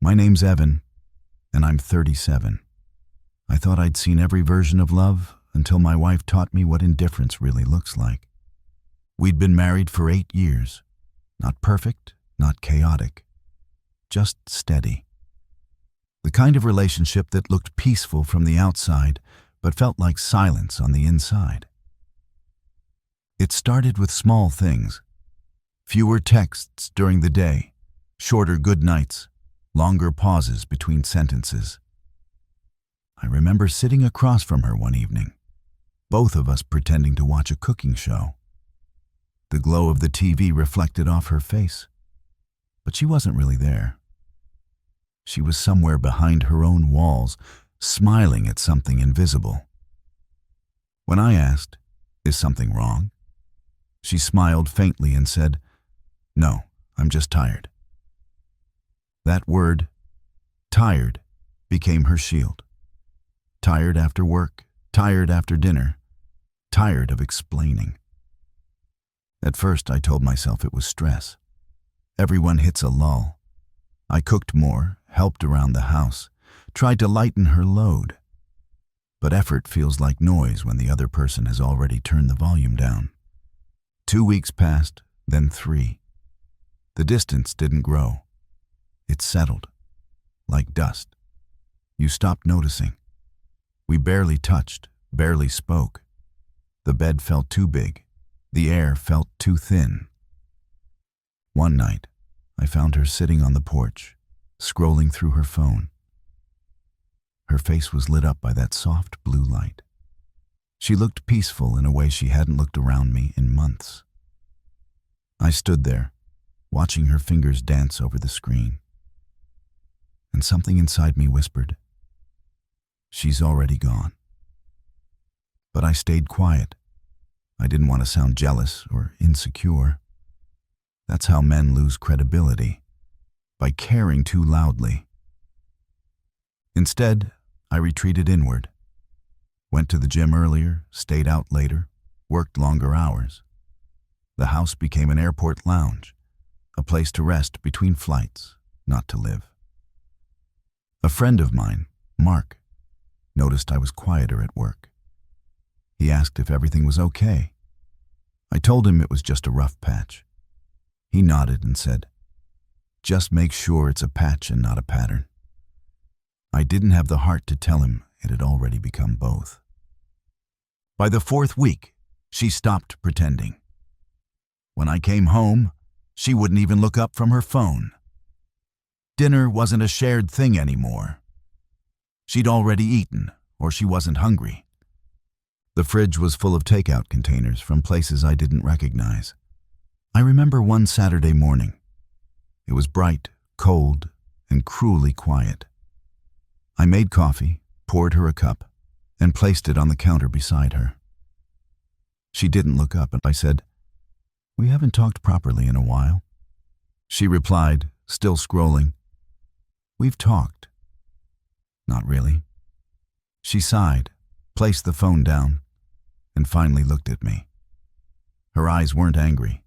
My name's Evan, and I'm 37. I thought I'd seen every version of love until my wife taught me what indifference really looks like. We'd been married for 8 years. Not perfect, not chaotic. Just steady. The kind of relationship that looked peaceful from the outside, but felt like silence on the inside. It started with small things. Fewer texts during the day, shorter good nights, longer pauses between sentences. I remember sitting across from her one evening, both of us pretending to watch a cooking show. The glow of the TV reflected off her face, but she wasn't really there. She was somewhere behind her own walls, smiling at something invisible. When I asked, "Is something wrong?" she smiled faintly and said, "No, I'm just tired." That word, tired, became her shield. Tired after work, tired after dinner, tired of explaining. At first, I told myself it was stress. Everyone hits a lull. I cooked more, helped around the house, tried to lighten her load. But effort feels like noise when the other person has already turned the volume down. 2 weeks passed, then 3. The distance didn't grow. It settled, like dust. You stopped noticing. We barely touched, barely spoke. The bed felt too big. The air felt too thin. One night, I found her sitting on the porch, scrolling through her phone. Her face was lit up by that soft blue light. She looked peaceful in a way she hadn't looked around me in months. I stood there, watching her fingers dance over the screen. And something inside me whispered, "She's already gone." But I stayed quiet. I didn't want to sound jealous or insecure. That's how men lose credibility, by caring too loudly. Instead, I retreated inward. Went to the gym earlier, stayed out later, worked longer hours. The house became an airport lounge, a place to rest between flights, not to live. A friend of mine, Mark, noticed I was quieter at work. He asked if everything was okay. I told him it was just a rough patch. He nodded and said, "Just make sure it's a patch and not a pattern." I didn't have the heart to tell him it had already become both. By the 4th week, she stopped pretending. When I came home, she wouldn't even look up from her phone. Dinner wasn't a shared thing anymore. She'd already eaten, or she wasn't hungry. The fridge was full of takeout containers from places I didn't recognize. I remember one Saturday morning. It was bright, cold, and cruelly quiet. I made coffee, poured her a cup, and placed it on the counter beside her. She didn't look up, and I said, "We haven't talked properly in a while." She replied, still scrolling, "We've talked." Not really. She sighed, placed the phone down, and finally looked at me. Her eyes weren't angry.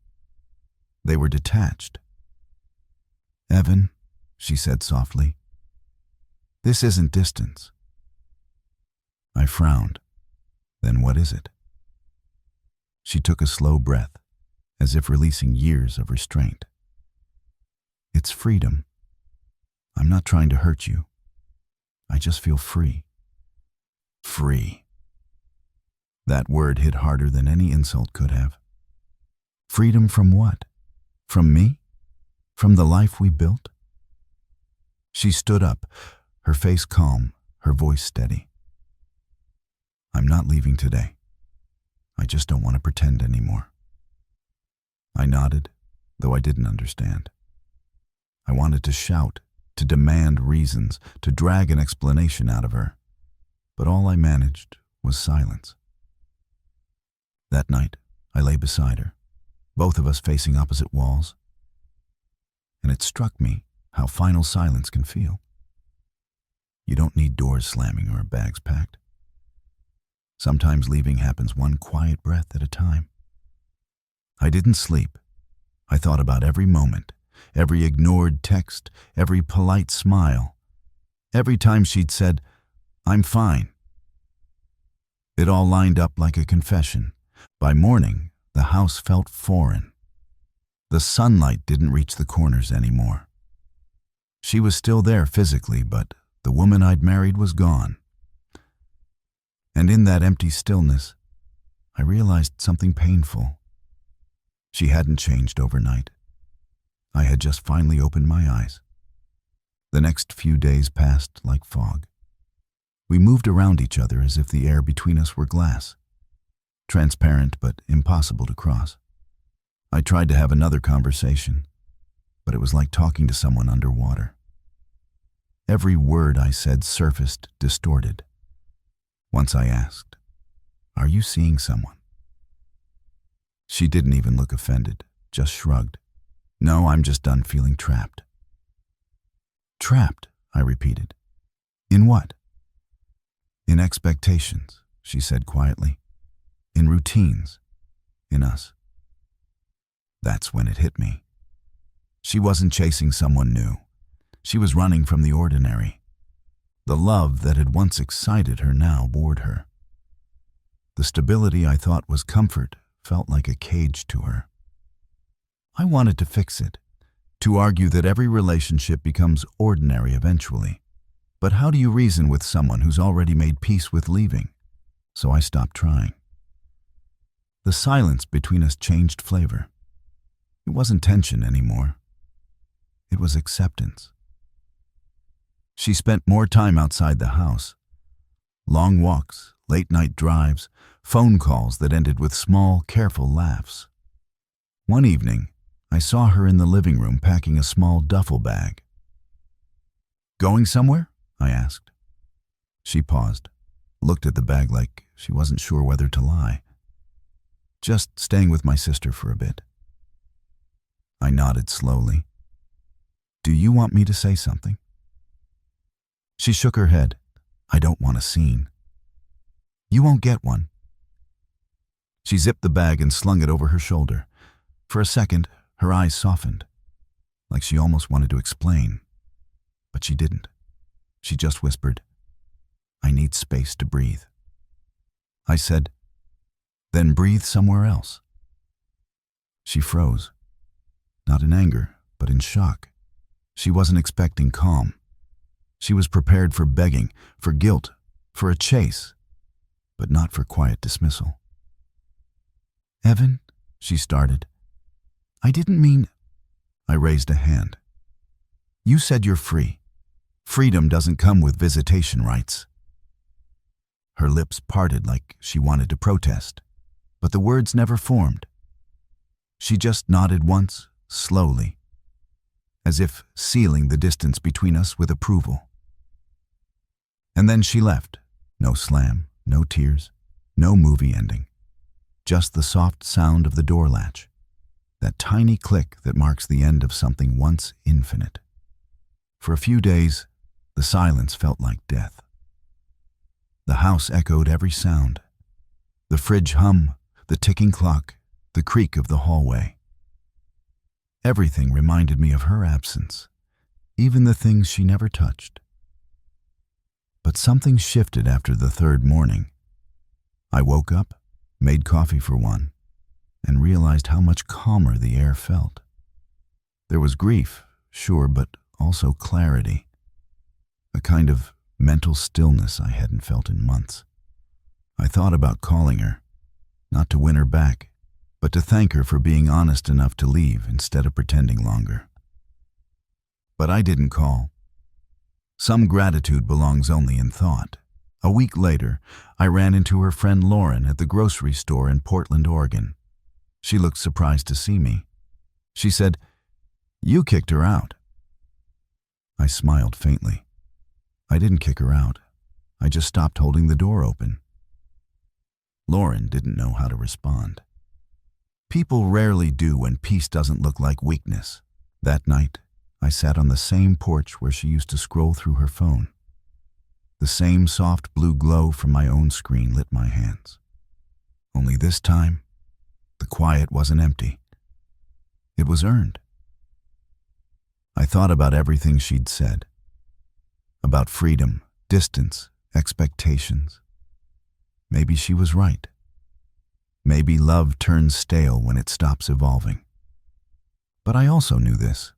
They were detached. "Evan," she said softly, "this isn't distance." I frowned. Then what is it? She took a slow breath, as if releasing years of restraint. "It's freedom. I'm not trying to hurt you. I just feel free." Free. That word hit harder than any insult could have. Freedom from what? From me? From the life we built? She stood up, her face calm, her voice steady. "I'm not leaving today. I just don't want to pretend anymore." I nodded, though I didn't understand. I wanted to shout, to demand reasons, to drag an explanation out of her. But all I managed was silence. That night, I lay beside her, both of us facing opposite walls. And it struck me how final silence can feel. You don't need doors slamming or bags packed. Sometimes leaving happens one quiet breath at a time. I didn't sleep. I thought about every moment, every ignored text, every polite smile, every time she'd said, "I'm fine." It all lined up like a confession. By morning, the house felt foreign. The sunlight didn't reach the corners anymore. She was still there physically, but the woman I'd married was gone. And in that empty stillness, I realized something painful. She hadn't changed overnight. I had just finally opened my eyes. The next few days passed like fog. We moved around each other as if the air between us were glass, transparent but impossible to cross. I tried to have another conversation, but it was like talking to someone underwater. Every word I said surfaced distorted. Once I asked, "Are you seeing someone?" She didn't even look offended, just shrugged. "No, I'm just done feeling trapped." "Trapped," I repeated. "In what?" "In expectations," she said quietly. "In routines. In us." That's when it hit me. She wasn't chasing someone new. She was running from the ordinary. The love that had once excited her now bored her. The stability I thought was comfort felt like a cage to her. I wanted to fix it, to argue that every relationship becomes ordinary eventually. But how do you reason with someone who's already made peace with leaving? So I stopped trying. The silence between us changed flavor. It wasn't tension anymore. It was acceptance. She spent more time outside the house. Long walks, late-night drives, phone calls that ended with small, careful laughs. One evening, I saw her in the living room packing a small duffel bag. "Going somewhere?" I asked. She paused, looked at the bag like she wasn't sure whether to lie. "Just staying with my sister for a bit." I nodded slowly. "Do you want me to say something?" She shook her head. "I don't want a scene." "You won't get one." She zipped the bag and slung it over her shoulder. For a second, her eyes softened, like she almost wanted to explain. But she didn't. She just whispered, "I need space to breathe." I said, "Then breathe somewhere else." She froze, not in anger, but in shock. She wasn't expecting calm. She was prepared for begging, for guilt, for a chase, but not for quiet dismissal. "Evan," she started, "I didn't mean—" I raised a hand. "You said you're free. Freedom doesn't come with visitation rights." Her lips parted like she wanted to protest, but the words never formed. She just nodded once, slowly, as if sealing the distance between us with approval. And then she left. No slam, no tears, no movie ending. Just the soft sound of the door latch, that tiny click that marks the end of something once infinite. For a few days, the silence felt like death. The house echoed every sound. The fridge hum, the ticking clock, the creak of the hallway. Everything reminded me of her absence, even the things she never touched. But something shifted after the third morning. I woke up, made coffee for one, and realized how much calmer the air felt. There was grief, sure, but also clarity. A kind of mental stillness I hadn't felt in months. I thought about calling her, not to win her back, but to thank her for being honest enough to leave instead of pretending longer. But I didn't call. Some gratitude belongs only in thought. A week later, I ran into her friend Lauren at the grocery store in Portland, Oregon. She looked surprised to see me. She said, "You kicked her out." I smiled faintly. I didn't kick her out. I just stopped holding the door open. Lauren didn't know how to respond. People rarely do when peace doesn't look like weakness. That night, I sat on the same porch where she used to scroll through her phone. The same soft blue glow from my own screen lit my hands. Only this time, the quiet wasn't empty. It was earned. I thought about everything she'd said. About freedom, distance, expectations. Maybe she was right. Maybe love turns stale when it stops evolving. But I also knew this.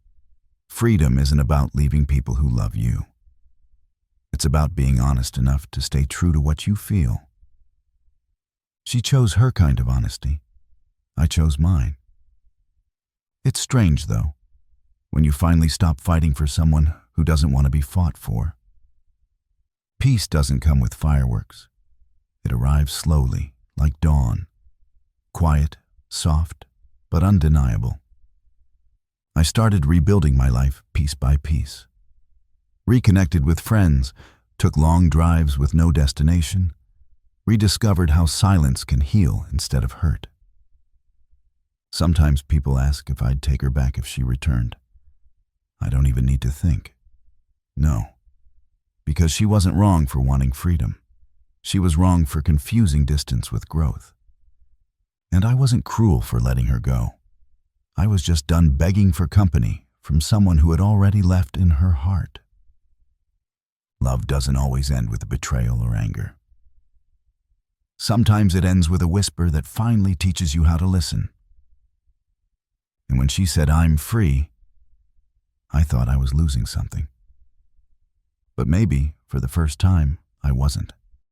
Freedom isn't about leaving people who love you. It's about being honest enough to stay true to what you feel. She chose her kind of honesty. I chose mine. It's strange, though, when you finally stop fighting for someone who doesn't want to be fought for. Peace doesn't come with fireworks. It arrives slowly, like dawn. Quiet, soft, but undeniable. I started rebuilding my life piece by piece. Reconnected with friends, took long drives with no destination, rediscovered how silence can heal instead of hurt. Sometimes people ask if I'd take her back if she returned. I don't even need to think. No, because she wasn't wrong for wanting freedom. She was wrong for confusing distance with growth. And I wasn't cruel for letting her go. I was just done begging for company from someone who had already left in her heart. Love doesn't always end with a betrayal or anger. Sometimes it ends with a whisper that finally teaches you how to listen. And when she said, "I'm free," I thought I was losing something. But maybe, for the first time, I wasn't.